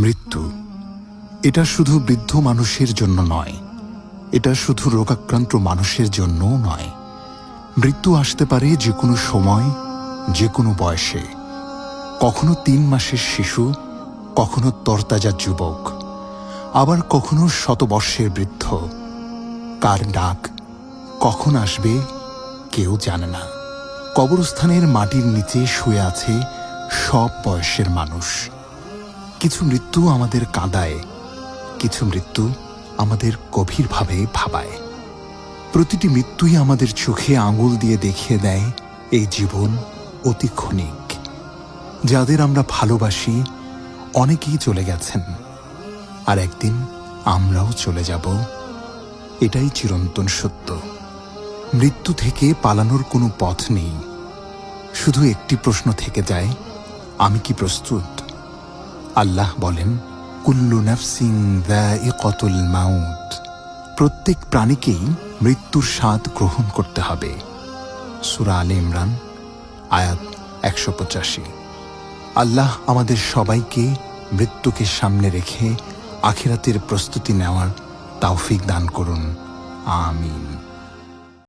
মৃত্যু এটা শুধু বৃদ্ধ মানুষের জন্য নয়, এটা শুধু রোগাক্রান্ত মানুষের জন্যও নয়। মৃত্যু আসতে পারে যে কোনো সময়, যে কোনো বয়সে। কখনো 3 মাসের শিশু, কখনো তরতাজা যুবক, আবার কখনো শতবর্ষের বৃদ্ধ। কার ডাক কখন আসবে কেউ জানে না। কবরস্থানের মাটির নিচে শুয়ে আছে সব বয়সের মানুষ। কিছু মৃত্যু আমাদের কাঁদায়, কিছু মৃত্যু আমাদের গভীরভাবে ভাবায়। প্রতিটি মৃত্যুই আমাদের চোখে আঙুল দিয়ে দেখিয়ে দেয় এই জীবন অতি ক্ষণিক। যাদের আমরা ভালোবাসি অনেকেই চলে গেছেন, আর একদিন আমরাও চলে যাব। এটাই চিরন্তন সত্য। মৃত্যু থেকে পালানোর কোনো পথ নেই। শুধু একটি প্রশ্ন থেকে যায়, আমি কি প্রস্তুত? আল্লাহ বলেন, কুল্লু নাফসিন যায়িকাতুল মাউত। প্রত্যেক প্রাণীকেই মৃত্যুর স্বাদ গ্রহণ করতে হবে। সূরা আলে ইমরান আয়াত 185। আল্লাহ আমাদের সবাইকে মৃত্যুকে সামনে রেখে আখিরাতের প্রস্তুতি নেওয়ার তৌফিক দান করুন। আমিন।